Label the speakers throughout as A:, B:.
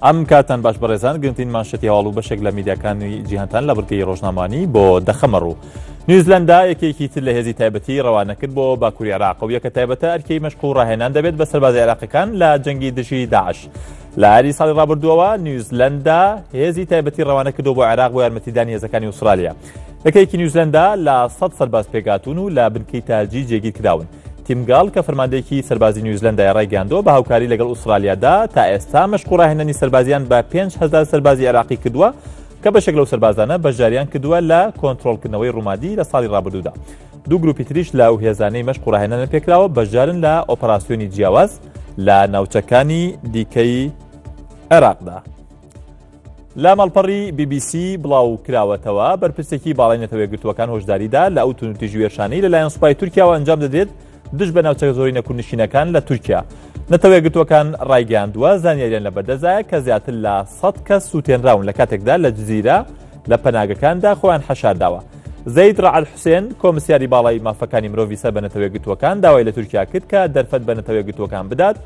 A: ئەم کاتان باش بەڕێزان گرنگترین مانشەتی هەواڵ و بەشێک لە میدیاکانی جیهانتان لە بڕکەی ڕۆژنامانی بۆ دەخەمەڕوو. نیوزیلەندا یەکێکی تر لە هێزی تایبەتی ڕەوانەکرد بۆ باکووری عێراق و یەکە تایبەتە ئەرکەی مەشق و ڕاهێنان دەبێت بە سەربازی عێراقیەکان لە جەنگی دژی داعش. لە ئاری ساڵی ڕابردووەوە نیوزیلەندا هێزی تایبەتی ڕەوانەکردەوە بۆ عێراق بۆ یارمەتیدانی هێزەکانی ئوسترالیا. یەکەیەکی نیوزیلەندا لە 100 سەرباز پێکهاتوون و لە بنکەی تاجی جێگیر کراون. تیمگاڵ کە فەرماندەیەکی سەربازی نیوزیلەندای ڕایگەاندەوە بە هاوکاری لەگەڵ ئوسترالیادا تا ئێستا مەشق و ڕاهێنانی سەربازیان بە 5,000 سەربازی عێراقی کردووە کە بەشێک لەو سەربازانە بەشداریان کردووە لە کۆنتڕۆڵکردنەوەی ڕوومادی لە ساڵی ڕابردوودا. دوو گروپی تریش لە ئەو هێزانەی مەشق و ڕاهێنان پێکراوە بەشدارن لە ئۆپەراسیۆنی جیاواز لە ناوچەکانی دیکەی عێراقدا. لە ماڵپەڕی BBC بڵاو کراوەتەوە بەرپرسێکی باڵای نەتەوە یەکگرتووەکان هۆشداریدا لە ئەو تونوتیژ وێرشانەی لەلایەن سوپای تورکیاوە ئەنجام دەدرێت دژ بە ناوچە زۆری نەکوونشینەکان لە تورکیا. نەتەوە یەکگرتووەکان ڕایگەاندووە زانیاریان لە بەردەستایە کە زیاتر لە 100 کەس سووتێنراون لە کاتێکدا لە جزیرە لە پەناگەکاندا خۆیان حەشارداوە. زەید ڕەعەل حوسێن کۆمسیاری باڵای مافەکانی مرۆڤی سەر بە نەتەوە یەکگرتووەکان داوای لە تورکیا کرد کە دەرفەت بە نەتەوە یەکگرتووەکان بدات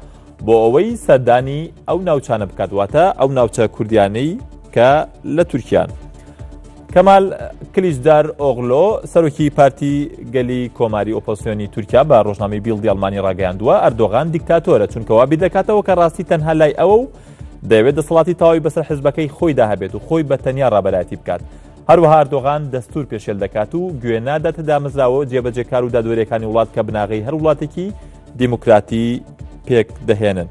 A: بۆ ئەوەی سەردانی ئەو ناوچانە بکات، واتە ئەو ناوچە کوردیانەی کە لە تورکیان. کەمال کلیجدار ئۆغلۆ سەرۆکی پارتی گەلی کۆماری ئۆپۆزیسیۆنی تورکیا بە ڕۆژنامەی بیڵدی ئەڵمانی ڕاگەیاندووە ئەردۆغان دیکتاتۆرە چونکەوا بیردەکاتەوە کە ڕاستی تەنها لای ئەوە و دەیەوێت دەسەڵاتی تەواوی بەسەر حیزبەکەی خۆیدا هەبێت و خۆی بە تەنیا ڕابەرایەتی بکات. هەروەها ئەردۆغان دەستور پێشێل دەکات و گوێ ناداتە دامەزراوە جێبەجێکار و دادوەریەکانی وڵات کە بناغی هەر وڵاتێکی دیموکراتی پێک دەهێنن.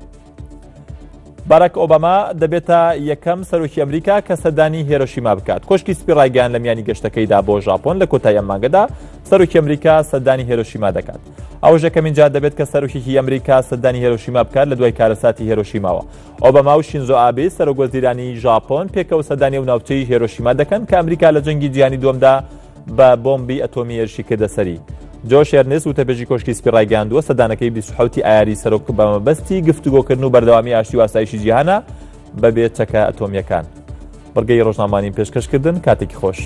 A: باراک ئۆباما دەبێتە یەکەم سەرۆکی ئەمریکا کە سەردانی هیرۆشیما بکات. کۆشکی سپی ڕایگەیان لە میانی گەشتەکەیدا بۆ ژاپۆن لە کۆتایی ئەم مانگەدا سەرۆکی ئەمریکا سەردانی هیرۆشیما دەکات. ئەوەش یەکەمین جار دەبێت کە سەرۆکیی ئەمریکا سەردانی هیرۆشیما بکات لە دوای کارەساتی هیرۆشیماوە. ئۆباما و شینزۆ ئابێ سەرۆکوەزیرانی ژاپۆن پێکەوە سەردانی و ناوچەی هیرۆشیما دەکەن کە ئەمریکا لە جەنگی جیهانی دووەمدا بە بۆمبی ئەتۆمی هێرشی کردە سەری. جۆش ئێرنست وتەبێژی کۆشکی سپی ڕایگەاندووە سەردانەکەی 27 ئایاری سەرۆک بە مەبەستی گفتوگۆکردن و بەردەوامی ئاشتی و ئاسایشی جیهانە بەبێ چەکە ئەتۆمیەکان. بەرگەی ڕۆژنامانی پێشکەشکردن کاتێکی خۆش.